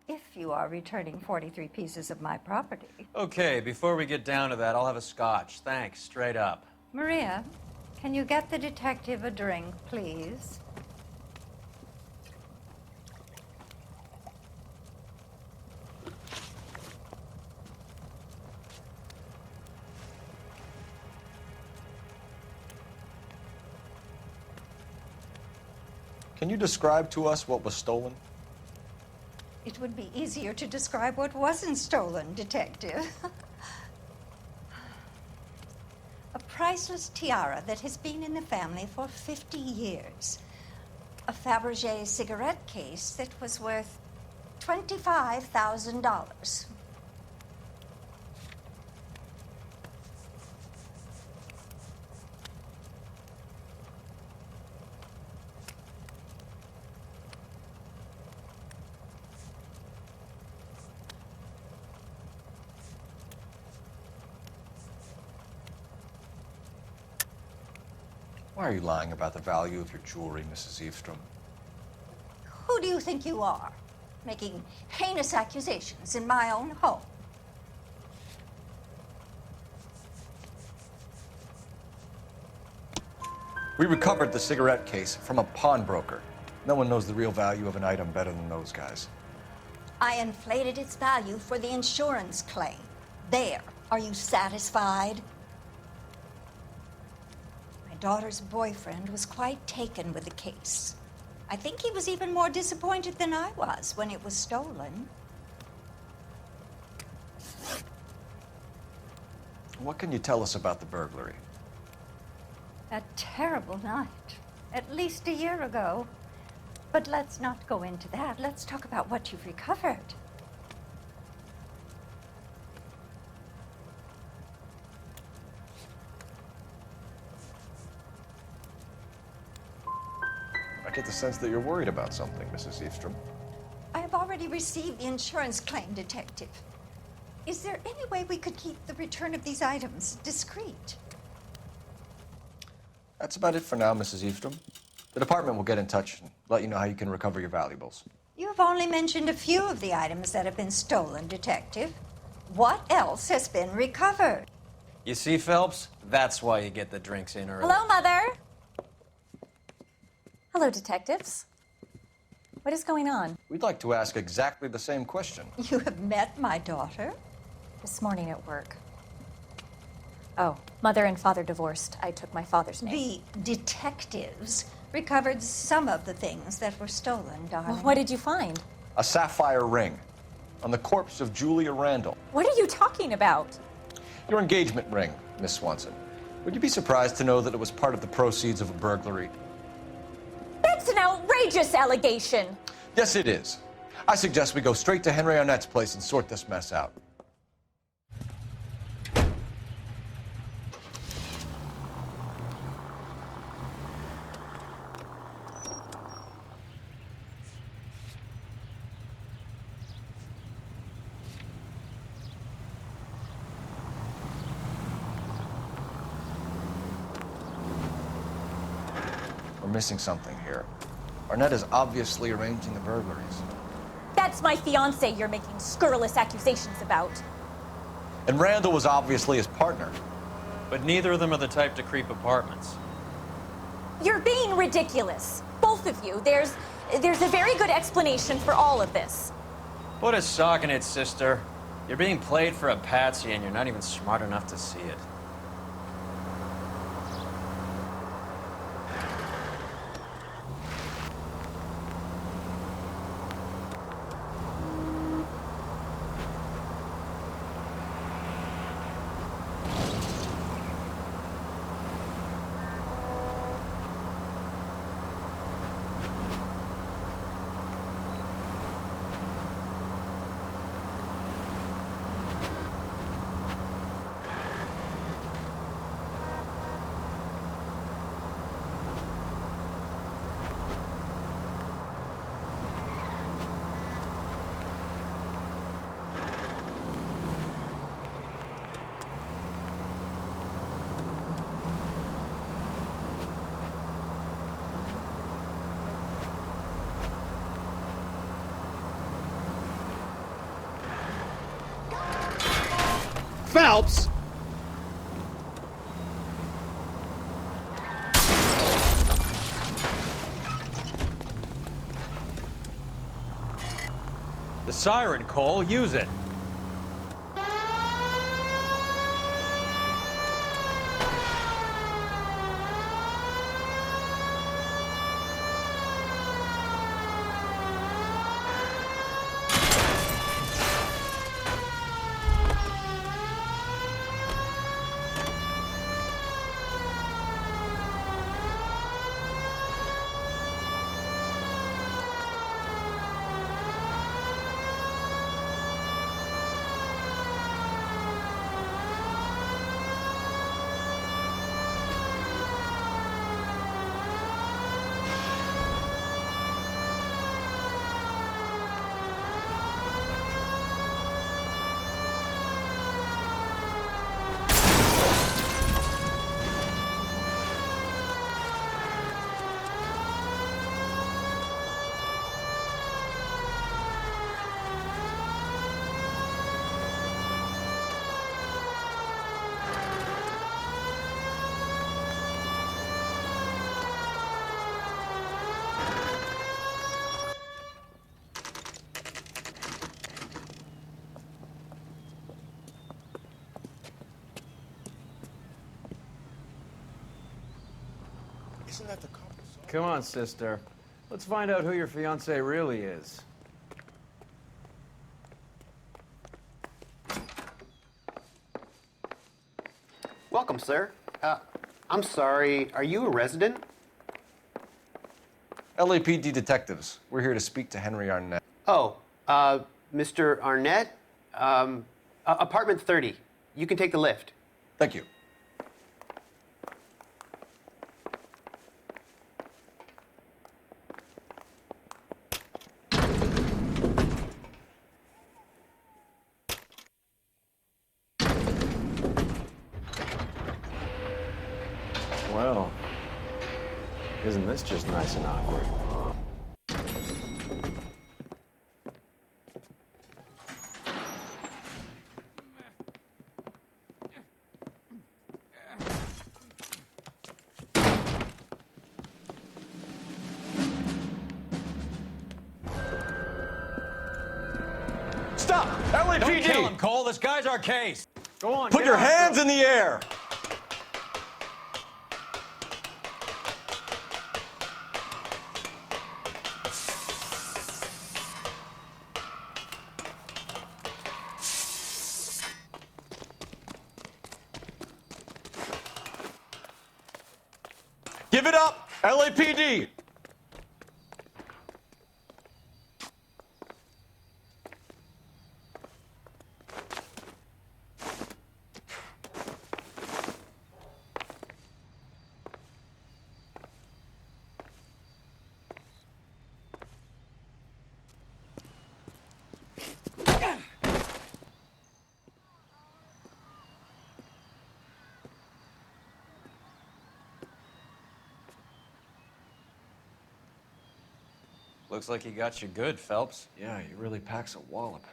if you are returning 43 pieces of my property. Okay, before we get down to that, I'll have a scotch. Thanks, straight up. Maria, can you get the detective a drink, please? Can you describe to us what was stolen? It would be easier to describe what wasn't stolen, Detective. A priceless tiara that has been in the family for 50 years. A Fabergé cigarette case that was worth $25,000. Why are you lying about the value of your jewelry, Mrs. Eavestrom? Who do you think you are, making heinous accusations in my own home? We recovered the cigarette case from a pawnbroker. No one knows the real value of an item better than those guys. I inflated its value for the insurance claim. There. Are you satisfied? My daughter's boyfriend was quite taken with the case. I think he was even more disappointed than I was when it was stolen. What can you tell us about the burglary? A terrible night, at least a year ago. But let's not go into that. Let's talk about what you've recovered. I get the sense that you're worried about something, Mrs. Eavestrom. I have already received the insurance claim, Detective. Is there any way we could keep the return of these items discreet? That's about it for now, Mrs. Eavestrom. The department will get in touch and let you know how you can recover your valuables. You have only mentioned a few of the items that have been stolen, Detective. What else has been recovered? You see, Phelps? That's why you get the drinks in early. Hello, Mother. Hello, detectives. What is going on? We'd like to ask exactly the same question. You have met my daughter? This morning at work. Oh, mother and father divorced. I took my father's name. The detectives recovered some of the things that were stolen, darling. Well, what did you find? A sapphire ring on the corpse of Julia Randall. What are you talking about? Your engagement ring, Miss Swanson. Would you be surprised to know that it was part of the proceeds of a burglary? That's an outrageous allegation. Yes, it is. I suggest we go straight to Henry Arnett's place and sort this mess out. We're missing something here. Arnett is obviously arranging the burglaries. That's my fiance you're making scurrilous accusations about. And Randall was obviously his partner. But neither of them are the type to creep apartments. You're being ridiculous. Both of you. There's a very good explanation for all of this. Put a sock in it, sister. You're being played for a patsy and you're not even smart enough to see it. Phelps! The siren, Cole. Use it. Isn't that the couple? Come on, sister. Let's find out who your fiance really is. Welcome, sir. I'm sorry, are you a resident? LAPD detectives. We're here to speak to Henry Arnett. Oh, Mr. Arnett? Apartment 30. You can take the lift. Thank you. Well, isn't this just nice and awkward? Stop! Don't kill LAPD! him, Cole. This guy's our case. Go on. Put get your after hands him. in the air! Give it up, LAPD! Looks like he got you good, Phelps. Yeah, he really packs a wallop.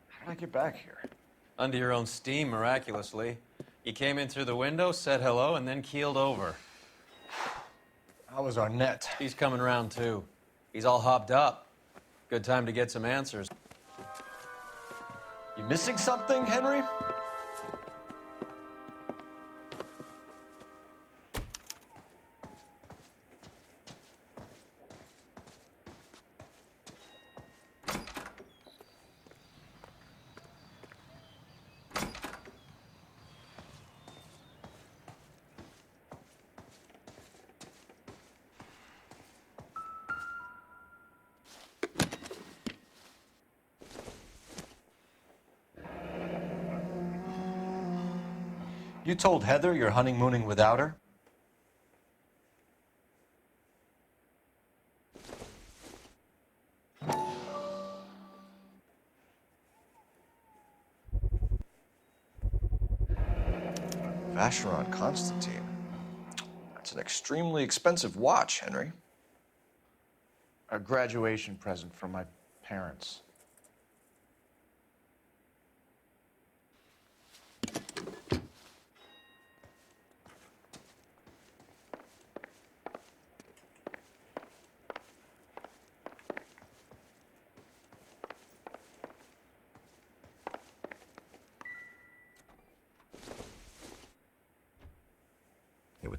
How did I get back here? Under your own steam, miraculously. You came in through the window, said hello, and then keeled over. How was Arnett? He's coming around, too. He's all hopped up. Good time to get some answers. You missing something, Henry? You told Heather you're honeymooning without her? Vacheron Constantine. That's an extremely expensive watch, Henry. A graduation present from my parents.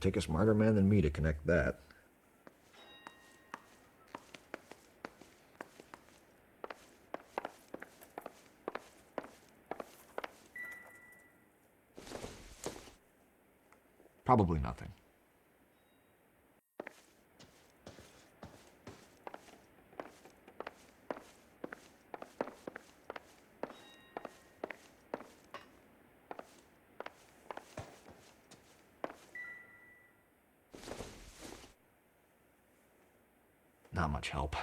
take a smarter man than me to connect that. Probably nothing. Not much help.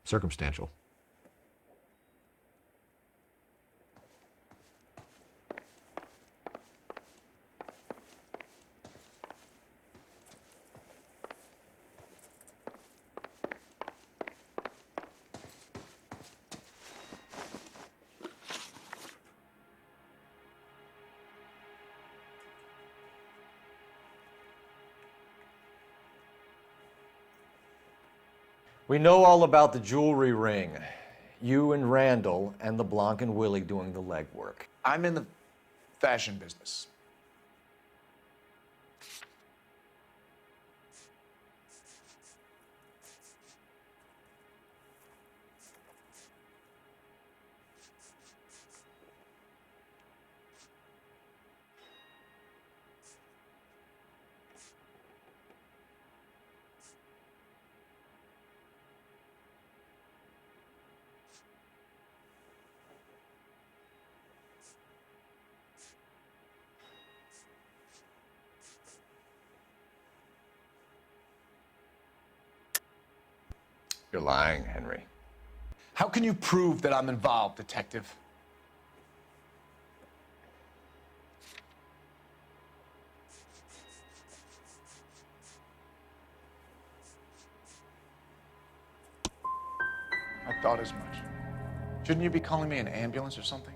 Circumstantial. We know all about the jewelry ring. You and Randall and LeBlanc and Willie doing the legwork. I'm in the fashion business. You're lying, Henry. How can you prove that I'm involved, detective? I thought as much. Shouldn't you be calling me an ambulance or something?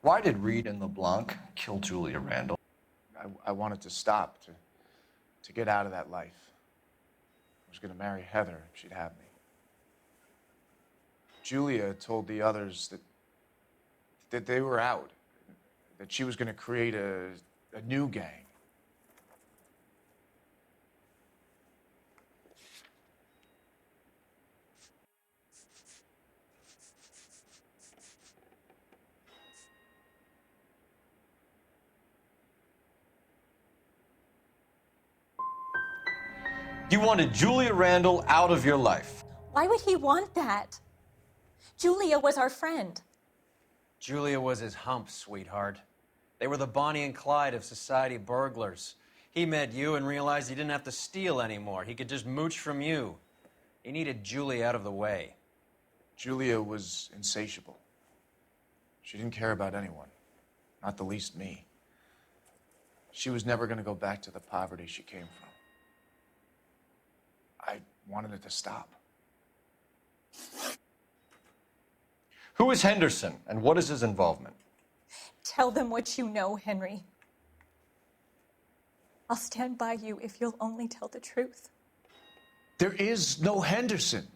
Why did Reed and LeBlanc kill Julia Randall? I wanted to stop, to get out of that life. I was going to marry Heather if she'd have me. Julia told the others that they were out, that she was going to create a new gang. You wanted Julia Randall out of your life. Why would he want that? Julia was our friend. Julia was his hump, sweetheart. They were the Bonnie and Clyde of society burglars. He met you and realized he didn't have to steal anymore. He could just mooch from you. He needed Julia out of the way. Julia was insatiable. She didn't care about anyone, not the least me. She was never going to go back to the poverty she came from. I wanted it to stop. Who is Henderson, and what is his involvement? Tell them what you know, Henry. I'll stand by you if you'll only tell the truth. There is no Henderson.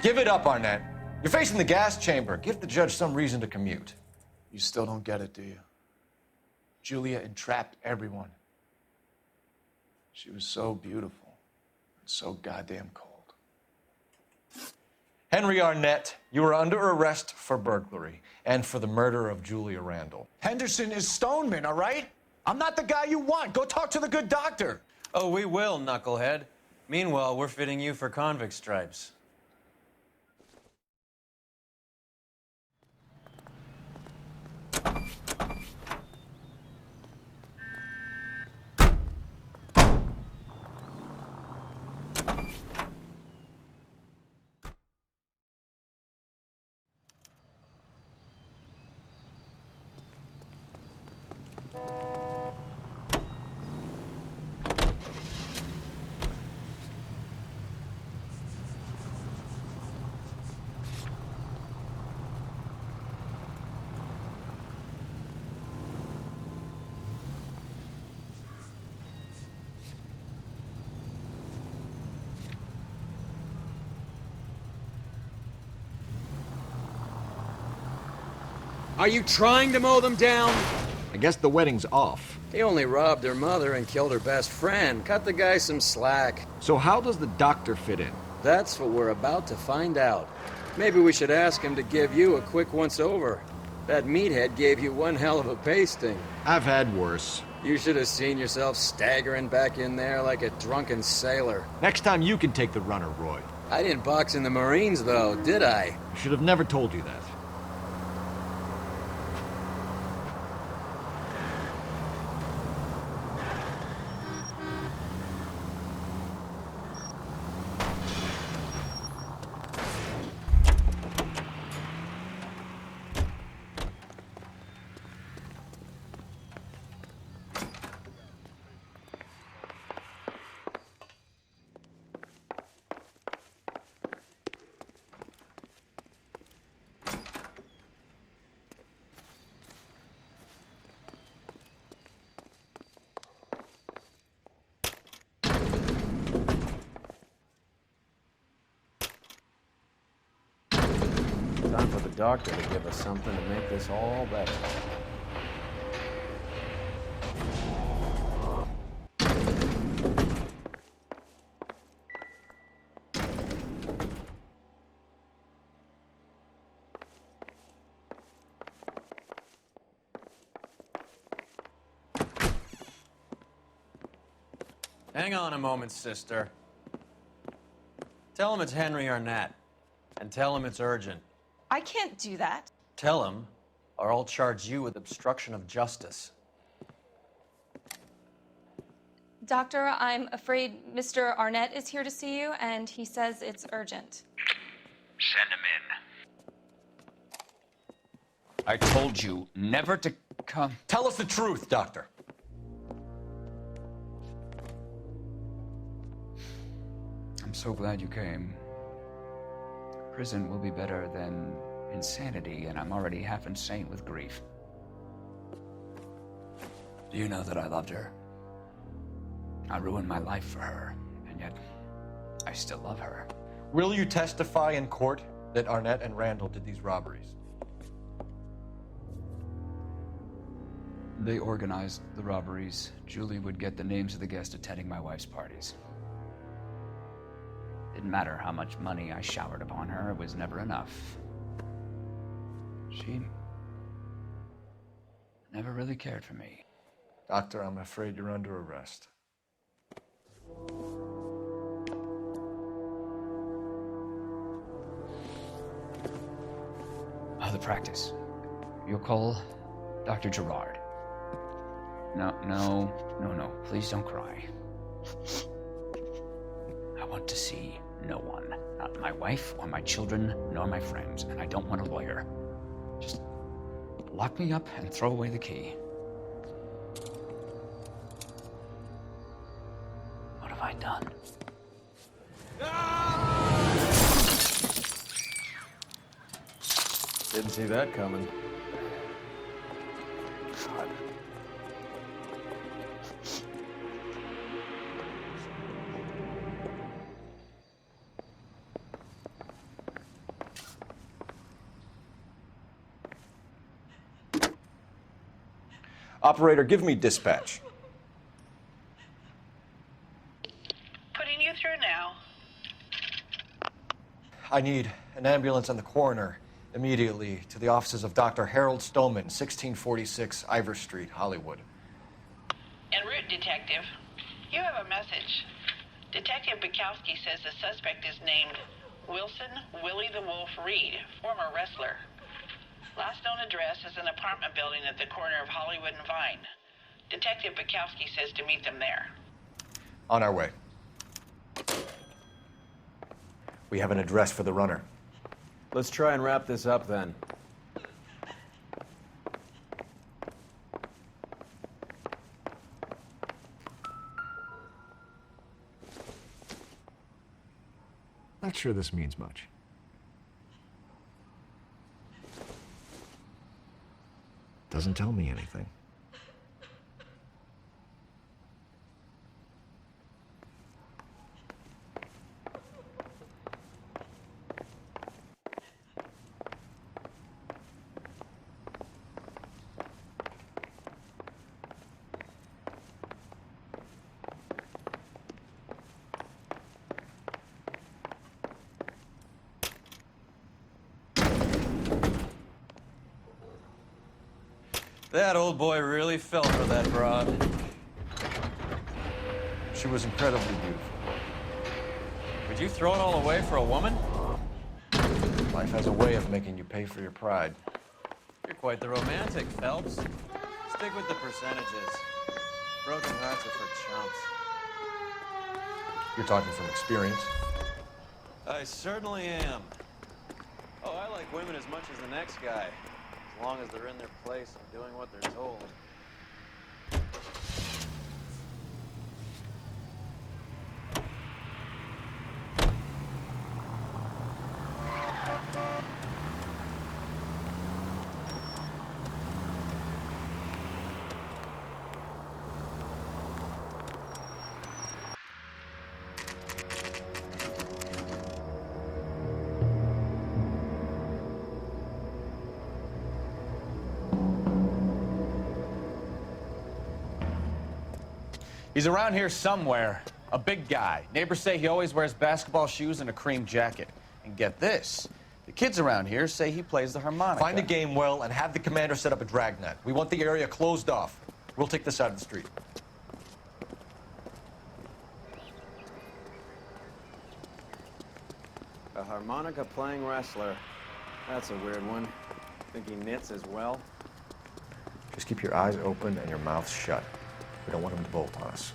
Give it up, Arnett. You're facing the gas chamber. Give the judge some reason to commute. You still don't get it, do you? Julia entrapped everyone. She was so beautiful. so goddamn cold. Henry Arnett, you are under arrest for burglary and for the murder of Julia Randall. Henderson is Stoneman, all right? I'm not the guy you want. Go talk to the good doctor. Oh, we will, knucklehead. Meanwhile, we're fitting you for convict stripes. Are you trying to mow them down? I guess the wedding's off. He only robbed her mother and killed her best friend. Cut the guy some slack. So how does the doctor fit in? That's what we're about to find out. Maybe we should ask him to give you a quick once-over. That meathead gave you one hell of a pasting. I've had worse. You should have seen yourself staggering back in there like a drunken sailor. Next time you can take the runner, Roy. I didn't box in the Marines, though, did I? I should have never told you that. Time for the doctor to give us something to make this all better. Hang on a moment, sister. Tell him it's Henry Arnett, and tell him it's urgent. I can't do that. Tell him, or I'll charge you with obstruction of justice. Doctor, I'm afraid Mr. Arnett is here to see you, and he says it's urgent. Send him in. I told you never to come. Tell us the truth, Doctor. I'm so glad you came. Prison will be better than insanity, and I'm already half insane with grief. Do you know that I loved her? I ruined my life for her, and yet I still love her. Will you testify in court that Arnett and Randall did these robberies? They organized the robberies. Julie would get the names of the guests attending my wife's parties. Didn't matter how much money I showered upon her, it was never enough. She never really cared for me. Doctor, I'm afraid you're under arrest. The practice. You'll call Dr. Gerard. No. Please don't cry. I want to see no one. Not my wife or my children, nor my friends. And I don't want a lawyer. Just lock me up and throw away the key. What have I done? Didn't see that coming. God. Operator, give me dispatch. Putting you through now. I need an ambulance and the coroner immediately to the offices of Dr. Harold Stoneman, 1646 Ivor Street, Hollywood. En route, Detective. You have a message. Detective Bukowski says the suspect is named Wilson Willie the Wolf Reed, former wrestler. Last known address is an apartment building at the corner of Hollywood and Vine. Detective Bukowski says to meet them there. On our way. We have an address for the runner. Let's try and wrap this up then. Not sure this means much. Doesn't tell me anything. That old boy really fell for that broad. She was incredibly beautiful. Would you throw it all away for a woman? Life has a way of making you pay for your pride. You're quite the romantic, Phelps. Stick with the percentages. Broken hearts are for chumps. You're talking from experience. I certainly am. Oh, I like women as much as the next guy. As long as they're in their place and doing what they're told. He's around here somewhere. A big guy. Neighbors say he always wears basketball shoes and a cream jacket. And get this, the kids around here say he plays the harmonica. Find the game well and have the commander set up a dragnet. We want the area closed off. We'll take this side of the street. A harmonica playing wrestler. That's a weird one. Think he knits as well? Just keep your eyes open and your mouth shut. We don't want him to bolt on us.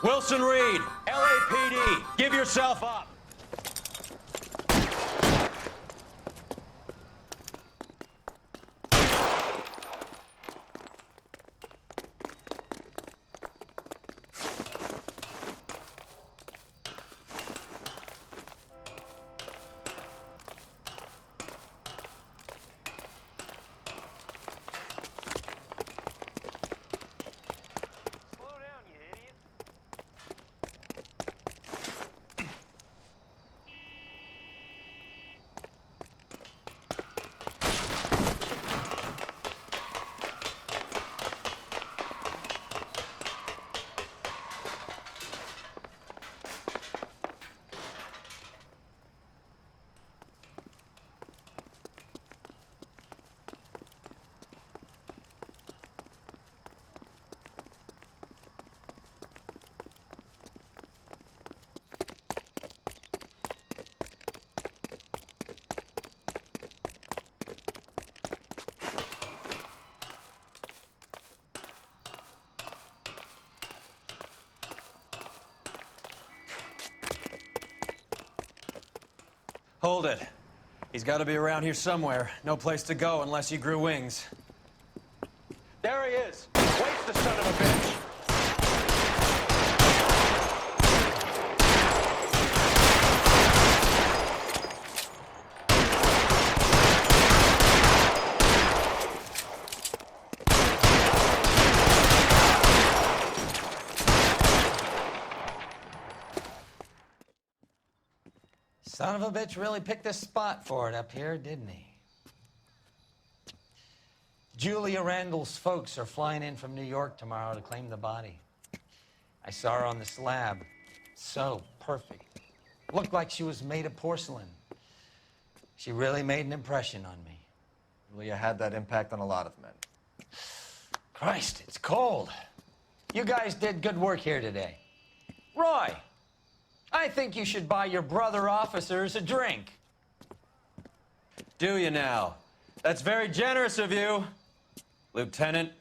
Wilson Reed, LAPD, give yourself up. Hold it. He's got to be around here somewhere. No place to go unless he grew wings. There he is. Waste the son of a bitch. Son of a bitch really picked a spot for it up here, didn't he? Julia Randall's folks are flying in from New York tomorrow to claim the body. I saw her on the slab. So perfect. Looked like she was made of porcelain. She really made an impression on me. Julia had that impact on a lot of men. Christ, it's cold. You guys did good work here today. Roy, I think you should buy your brother officers a drink. Do you now? That's very generous of you, Lieutenant.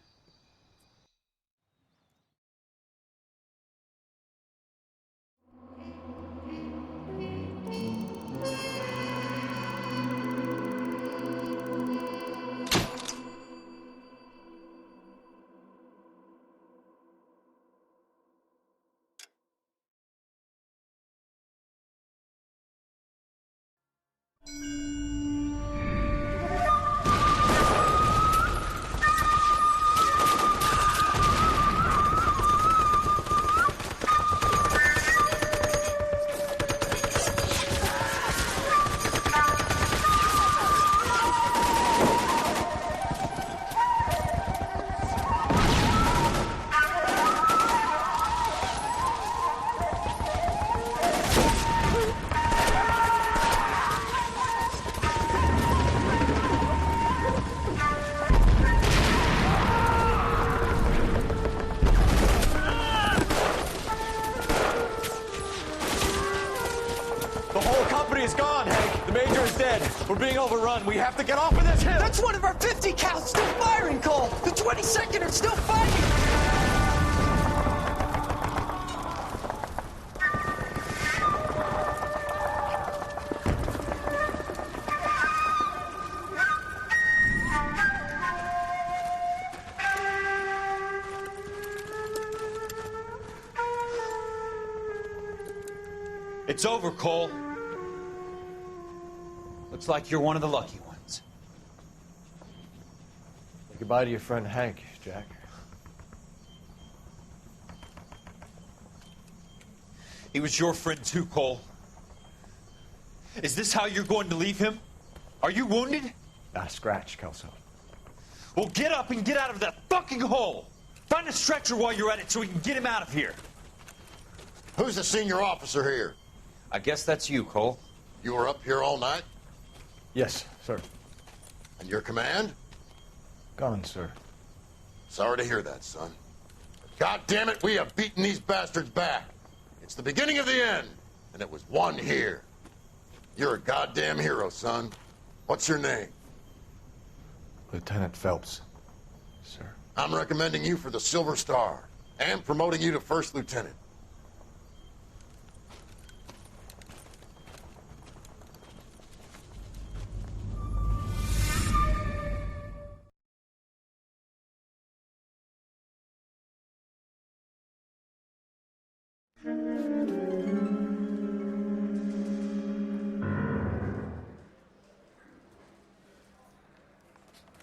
Is gone, Hank. The Major is dead. We're being overrun. We have to get off of this hill. That's one of our 50 cals still firing, Cole. The 22nd are still fighting. It's over, Cole. Looks like you're one of the lucky ones. Say goodbye to your friend Hank, Jack. He was your friend too, Cole. Is this how you're going to leave him? Are you wounded? Scratch, Kelso. Well, get up and get out of that fucking hole. Find a stretcher while you're at it so we can get him out of here. Who's the senior officer here? I guess that's you, Cole. You were up here all night? Yes, sir. And your command? Gone, sir. Sorry to hear that, son. God damn it, we have beaten these bastards back. It's the beginning of the end, and it was one here. You're a goddamn hero, son. What's your name? Lieutenant Phelps, sir. I'm recommending you for the Silver Star and promoting you to first lieutenant.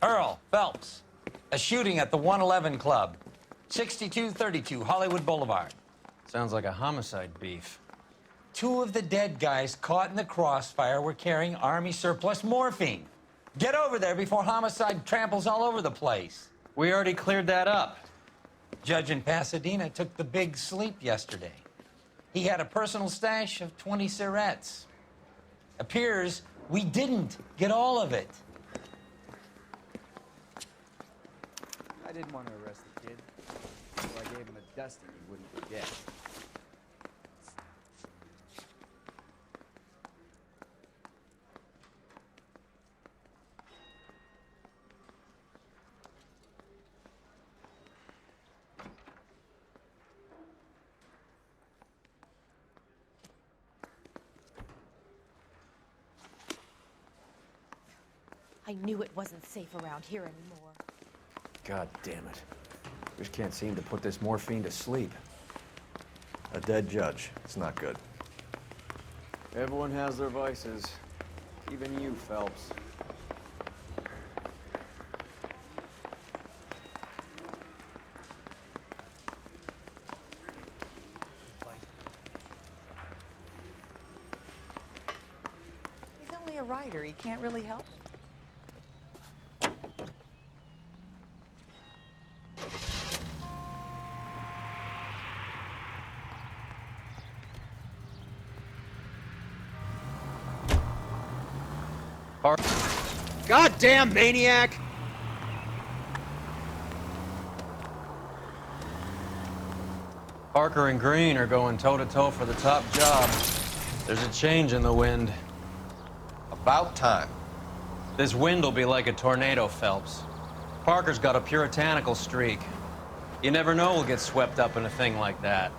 Earl Phelps, a shooting at the 111 Club, 6232 Hollywood Boulevard. Sounds like a homicide beef. 2 of the dead guys caught in the crossfire were carrying Army surplus morphine. Get over there before homicide tramples all over the place. We already cleared that up. Judge in Pasadena took the big sleep yesterday. He had a personal stash of 20 cigarettes. Appears we didn't get all of it. I didn't want to arrest the kid, so I gave him a dusting he wouldn't forget. I knew it wasn't safe around here anymore. God damn it. Just can't seem to put this morphine to sleep. A dead judge. It's not good. Everyone has their vices. Even you, Phelps. He's only a writer. He can't really help. Goddamn maniac! Parker and Green are going toe-to-toe for the top job. There's a change in the wind. About time. This wind will be like a tornado, Phelps. Parker's got a puritanical streak. You never know we'll get swept up in a thing like that.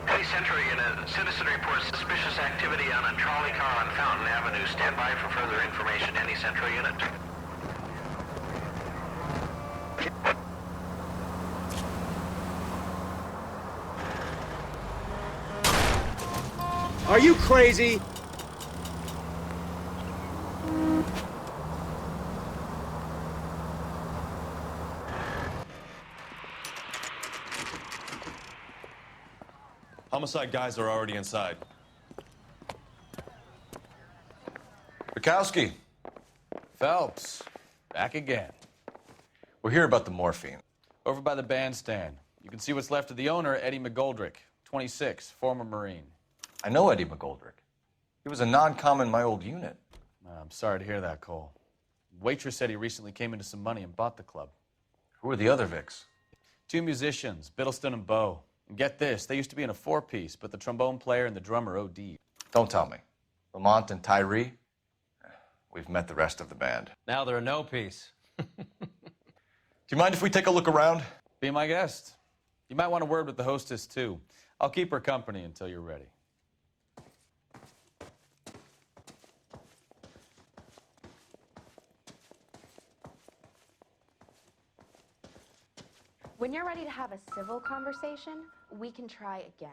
Hey, Century, a citizen reports suspicious activity on a trolley car on Fountain Avenue. Stand by for further information. Any Central unit? Are you crazy? Homicide guys are already inside. Bukowski. Phelps, back again. We're here about the morphine. Over by the bandstand. You can see what's left of the owner, Eddie McGoldrick, 26, former Marine. I know Eddie McGoldrick. He was a non-com in my old unit. I'm sorry to hear that, Cole. Waitress said he recently came into some money and bought the club. Who are the other Vics? 2 musicians, Biddleston and Bowe. And get this, they used to be in a 4-piece, but the trombone player and the drummer OD'd. Don't tell me. Lamont and Tyree? We've met the rest of the band. Now they're a no-piece. Do you mind if we take a look around? Be my guest. You might want a word with the hostess, too. I'll keep her company until you're ready. When you're ready to have a civil conversation, we can try again.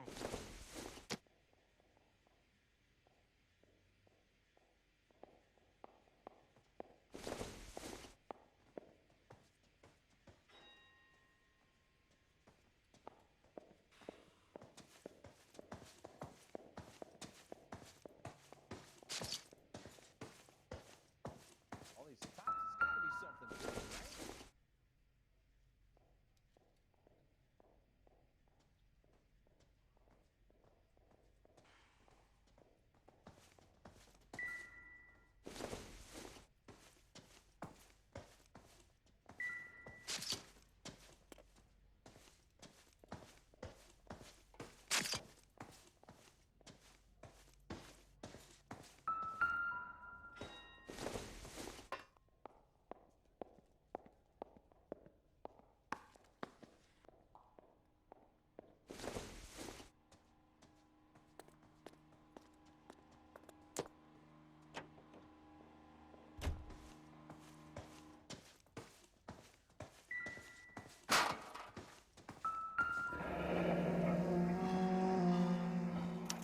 All these cops, it's gotta be something good, right?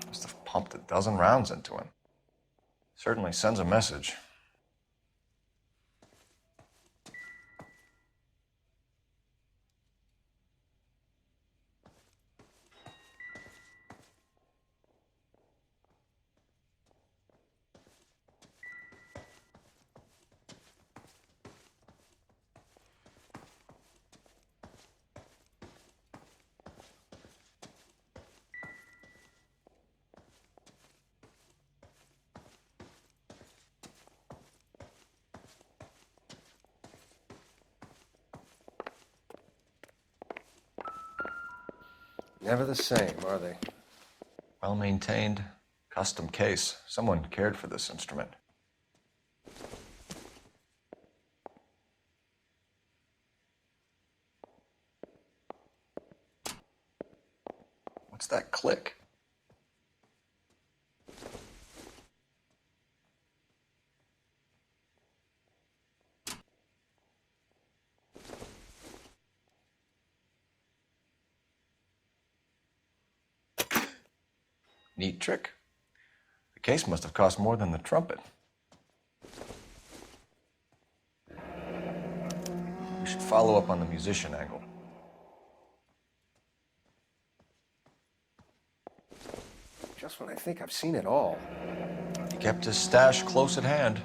Must have pumped a dozen rounds into him. Certainly sends a message. Never the same, are they? Well maintained, custom case. Someone cared for this instrument. What's that click? Neat trick. The case must have cost more than the trumpet. We should follow up on the musician angle. Just when I think I've seen it all. He kept his stash close at hand.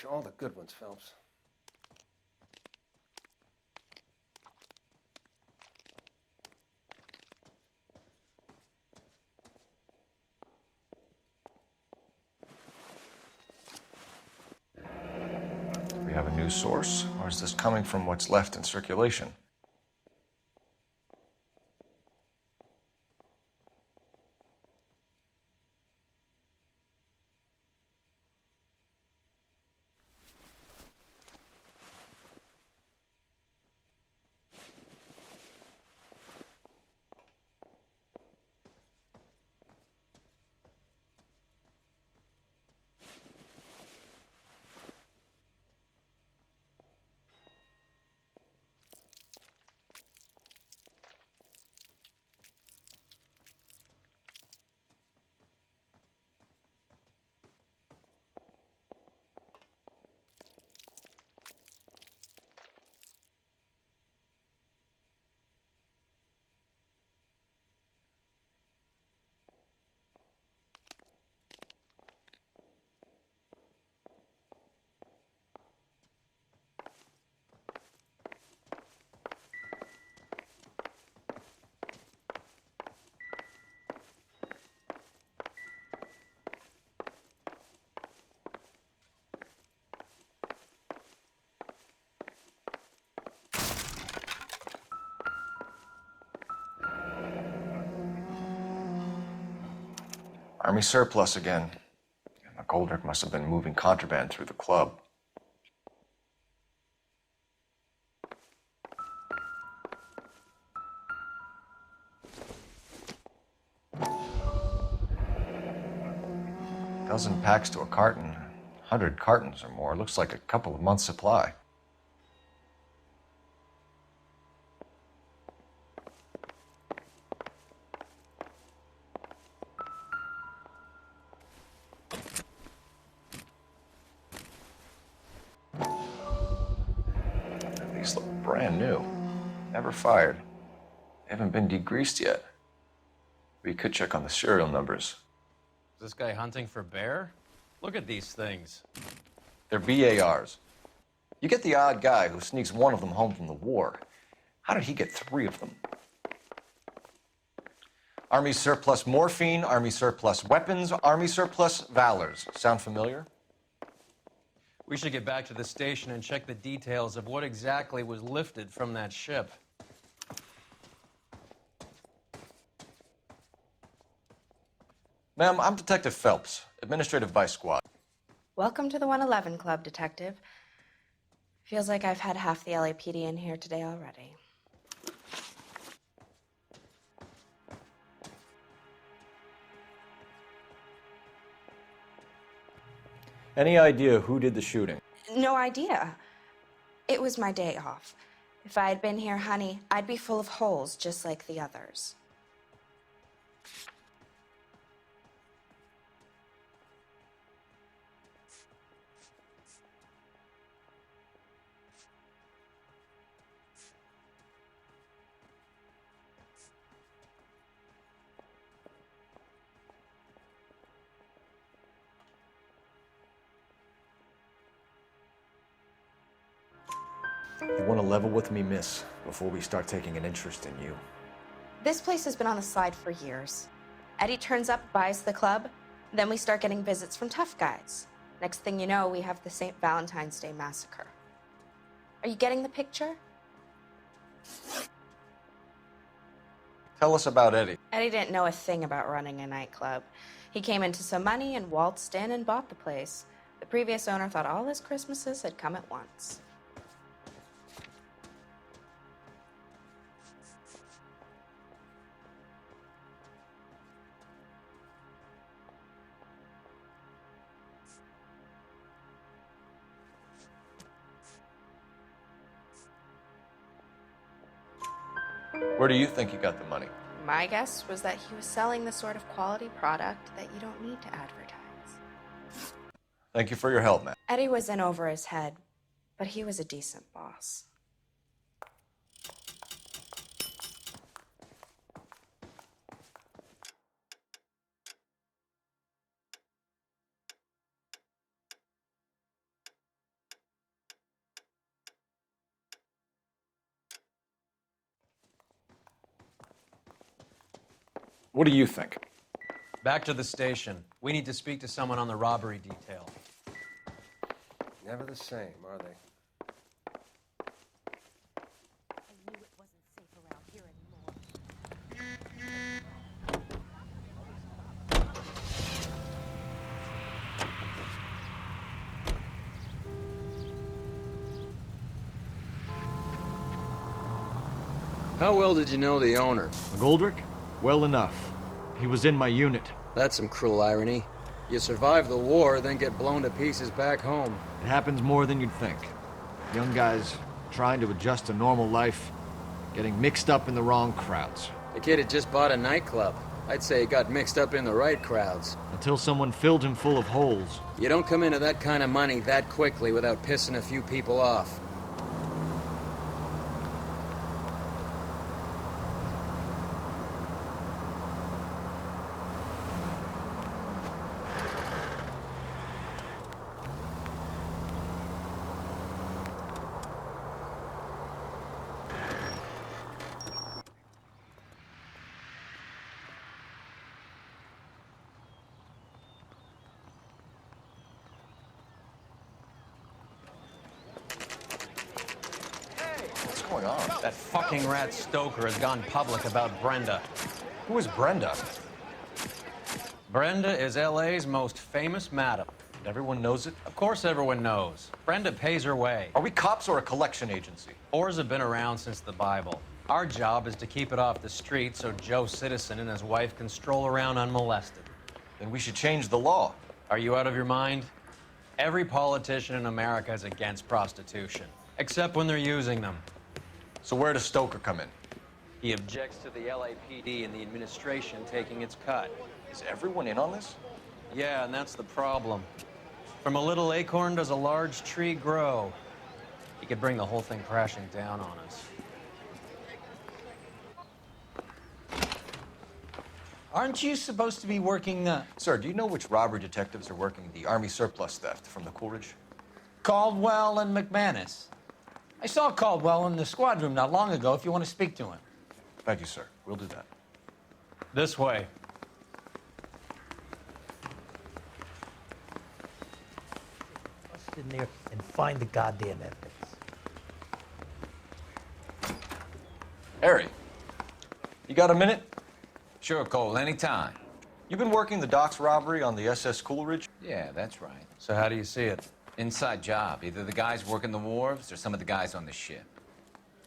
Catch all the good ones, Phelps. Do we have a news source, or is this coming from what's left in circulation? Army surplus again. McGoldrick must have been moving contraband through the club. Dozen packs to a carton, 100 cartons or more. Looks like a couple of months' supply. These look brand new. Never fired. They haven't been degreased yet. We could check on the serial numbers. Is this guy hunting for bear? Look at these things. They're BARs. You get the odd guy who sneaks one of them home from the war. How did he get 3 of them? Army surplus morphine, Army surplus weapons, Army surplus valors. Sound familiar? We should get back to the station and check the details of what exactly was lifted from that ship. Ma'am, I'm Detective Phelps, Administrative Vice Squad. Welcome to the 111 Club, Detective. Feels like I've had half the LAPD in here today already. Any idea who did the shooting? No idea. It was my day off. If I had been here, honey, I'd be full of holes just like the others. You want to level with me, miss, before we start taking an interest in you. This place has been on the slide for years. Eddie turns up, buys the club, then we start getting visits from tough guys. Next thing you know, we have the St. Valentine's Day massacre. Are you getting the picture? Tell us about Eddie. Eddie didn't know a thing about running a nightclub. He came into some money and waltzed in and bought the place. The previous owner thought all his Christmases had come at once. Where do you think he got the money? My guess was that he was selling the sort of quality product that you don't need to advertise. Thank you for your help, man. Eddie was in over his head, but he was a decent boss. What do you think? Back to the station. We need to speak to someone on the robbery detail. Never the same, are they? How well did you know the owner? McGoldrick? Well enough. He was in my unit. That's some cruel irony. You survive the war, then get blown to pieces back home. It happens more than you'd think. Young guys trying to adjust to normal life, getting mixed up in the wrong crowds. The kid had just bought a nightclub. I'd say he got mixed up in the right crowds. Until someone filled him full of holes. You don't come into that kind of money that quickly without pissing a few people off. What's going on? That fucking rat Stoker has gone public about Brenda. Who is Brenda? Brenda is LA's most famous madam. Everyone knows it? Of course everyone knows. Brenda pays her way. Are we cops or a collection agency? Whores have been around since the Bible. Our job is to keep it off the street so Joe Citizen and his wife can stroll around unmolested. Then we should change the law. Are you out of your mind? Every politician in America is against prostitution, except when they're using them. So where does Stoker come in? He objects to the LAPD and the administration taking its cut. Is everyone in on this? Yeah, and that's the problem. From a little acorn does a large tree grow. He could bring the whole thing crashing down on us. Aren't you supposed to be working, Sir, do you know which robbery detectives are working the Army surplus theft from the Coolidge? Caldwell and McManus? I saw Caldwell in the squad room not long ago if you want to speak to him. Thank you, sir. We'll do that. This way. Bust in there and find the goddamn evidence. Harry, you got a minute? Sure, Cole, anytime. You've been working the docks robbery on the SS Coolidge? Yeah, that's right. So how do you see it? Inside job. Either the guys working the wharves or some of the guys on the ship.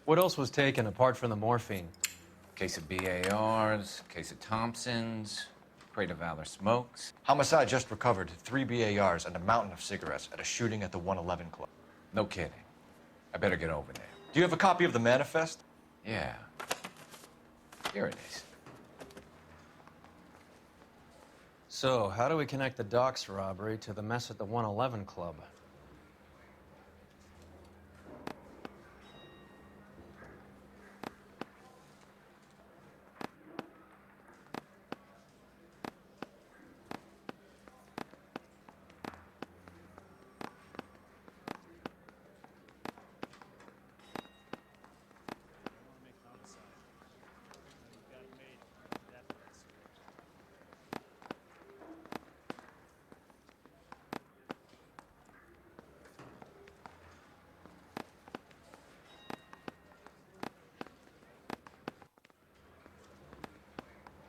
What else was taken apart from the morphine? Case of BARs, case of Thompsons, crate of Valor smokes. Homicide just recovered 3 BARs and a mountain of cigarettes at a shooting at the 111 Club. No kidding. I better get over there. Do you have a copy of the manifest? Yeah. Here it is. So, how do we connect the docks robbery to the mess at the 111 Club?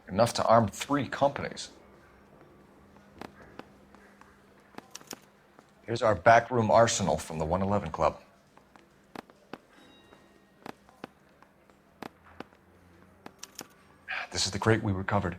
Enough to arm 3 companies. Here's our backroom arsenal from the 111 Club. This is the crate we recovered.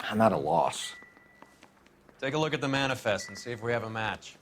I'm at a loss. Take a look at the manifest and see if we have a match.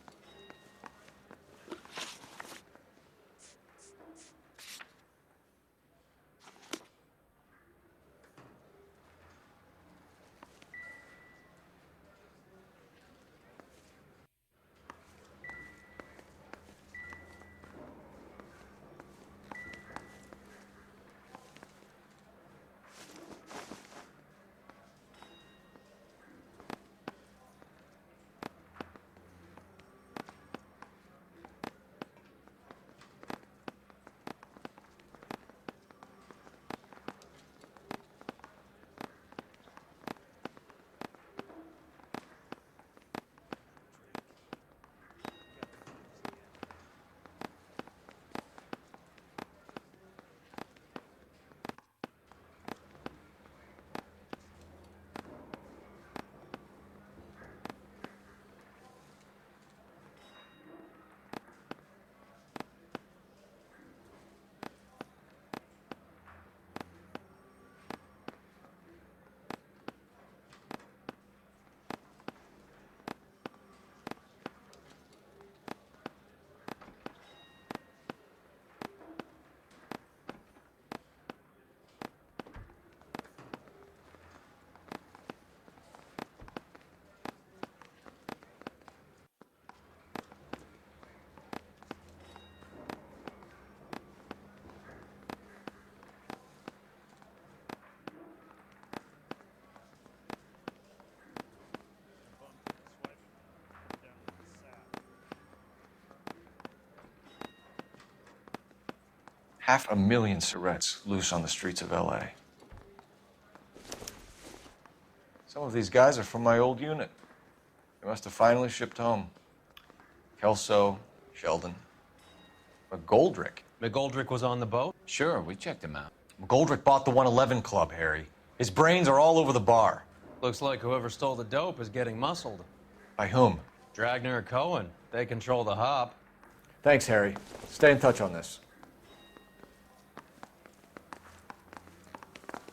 500,000 cigarettes loose on the streets of LA. Some of these guys are from my old unit. They must have finally shipped home. Kelso, Sheldon, McGoldrick. McGoldrick was on the boat? Sure, we checked him out. McGoldrick bought the 111 Club, Harry. His brains are all over the bar. Looks like whoever stole the dope is getting muscled. By whom? Dragner or Cohen. They control the hop. Thanks, Harry. Stay in touch on this.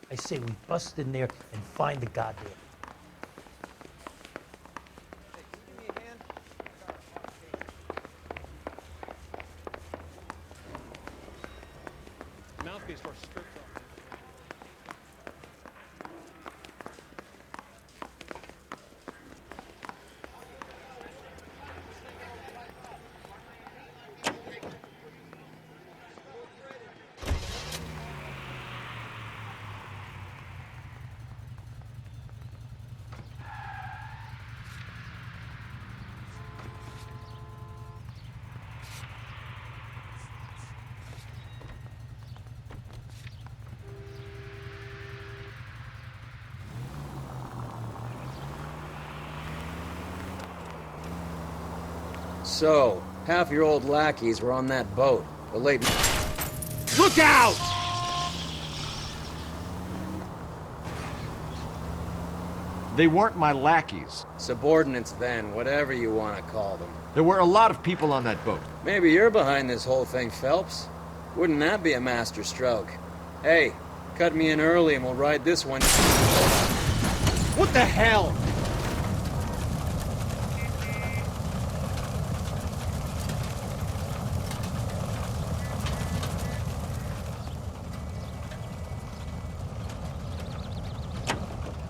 I say we bust in there and find the goddamn. Mouthpiece for stripped off. So, half your old lackeys were on that boat. The late... Look out! They weren't my lackeys. Subordinates then, whatever you want to call them. There were a lot of people on that boat. Maybe you're behind this whole thing, Phelps. Wouldn't that be a master stroke? Hey, cut me in early and we'll ride this one. What the hell?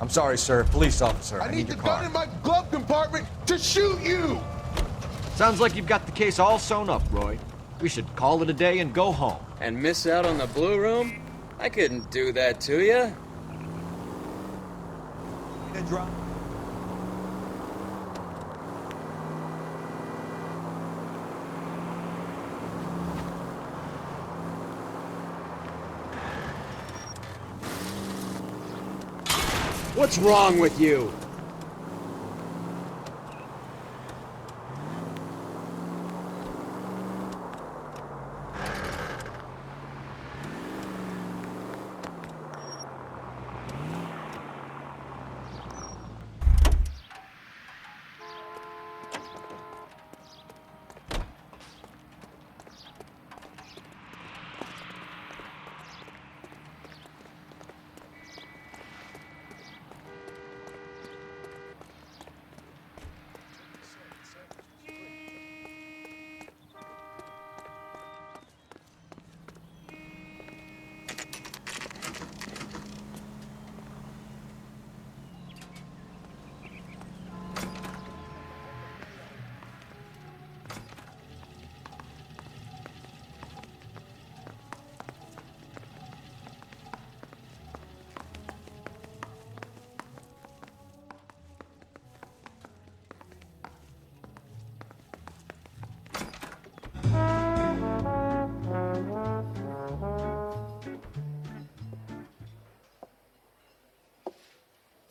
I'm sorry, sir. Police officer. I need the your gun car. in my glove compartment to shoot you! Sounds like you've got the case all sewn up, Roy. We should call it a day and go home. And miss out on the Blue Room? I couldn't do that to you. What's wrong with you?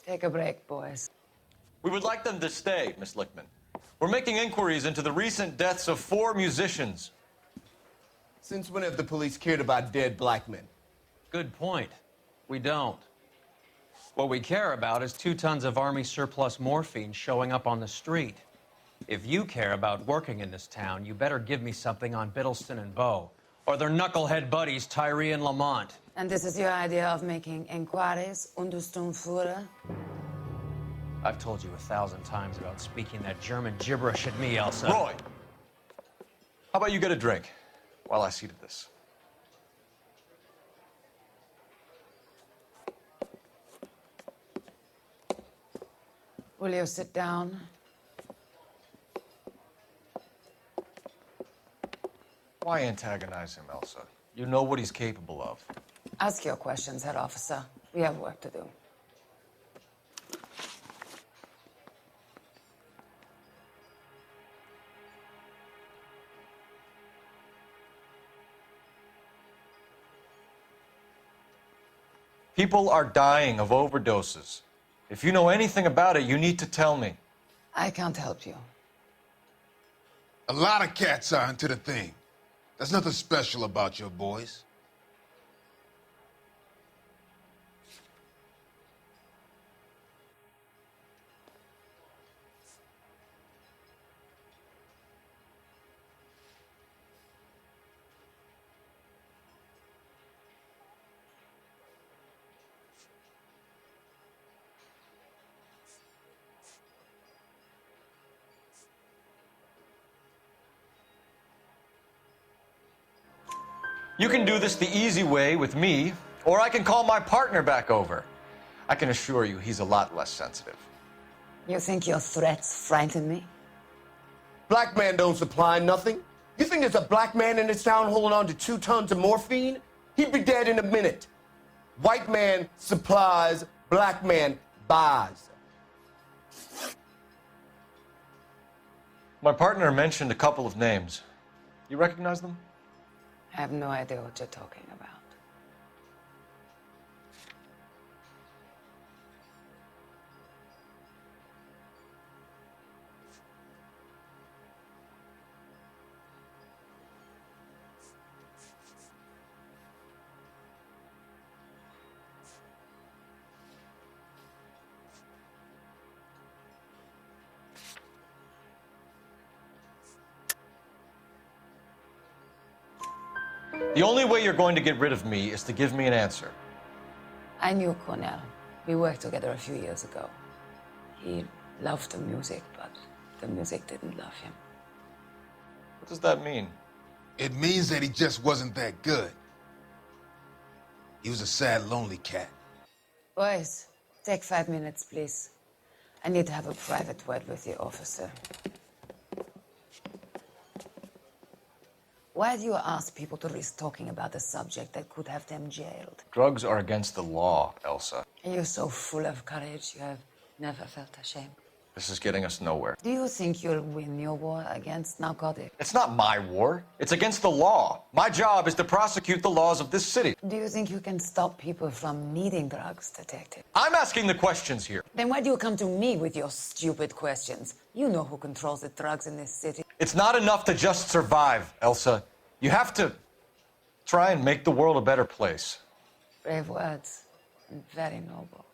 Take a break, boys. We would like them to stay, Miss Lichtman. We're making inquiries into the recent deaths of 4 musicians. Since when have the police cared about dead black men? Good point. We don't. What we care about is 2 tons of Army surplus morphine showing up on the street. If you care about working in this town, you better give me something on Biddleston and Bow, or their knucklehead buddies Tyree and Lamont. And this is your idea of making inquiries, Untersturmführer? I've told you 1,000 times about speaking that German gibberish at me, Elsa. Roy, how about you get a drink while I see to this? Will you sit down? Why antagonize him, Elsa? You know what he's capable of. Ask your questions, head officer. We have work to do. People are dying of overdoses. If you know anything about it, you need to tell me. I can't help you. A lot of cats are into the thing. There's nothing special about your boys. You can do this the easy way with me, or I can call my partner back over. I can assure you he's a lot less sensitive. You think your threats frighten me? Black man don't supply nothing. You think there's a black man in this town holding on to 2 tons of morphine? He'd be dead in a minute. White man supplies, black man buys. My partner mentioned a couple of names. You recognize them? I have no idea what you're talking about. The only way you're going to get rid of me is to give me an answer. I knew Cornell. We worked together a few years ago. He loved the music, but the music didn't love him. What does that mean? It means that he just wasn't that good. He was a sad, lonely cat. Boys, take 5 minutes, please. I need to have a private word with the officer. Why do you ask people to risk talking about a subject that could have them jailed? Drugs are against the law, Elsa. You're so full of courage, you have never felt ashamed. This is getting us nowhere. Do you think you'll win your war against narcotics? It's not my war. It's against the law. My job is to prosecute the laws of this city. Do you think you can stop people from needing drugs, Detective? I'm asking the questions here. Then why do you come to me with your stupid questions? You know who controls the drugs in this city. It's not enough to just survive, Elsa. You have to try and make the world a better place. Brave words, and very noble.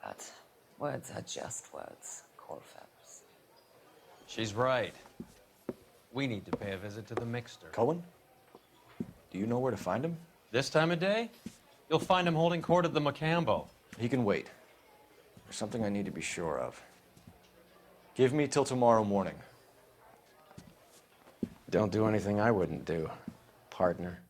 But words are just words, Colfax. She's right. We need to pay a visit to the Mixter. Cohen? Do you know where to find him? This time of day? You'll find him holding court at the Macambo. He can wait. There's something I need to be sure of. Give me till tomorrow morning. Don't do anything I wouldn't do, partner.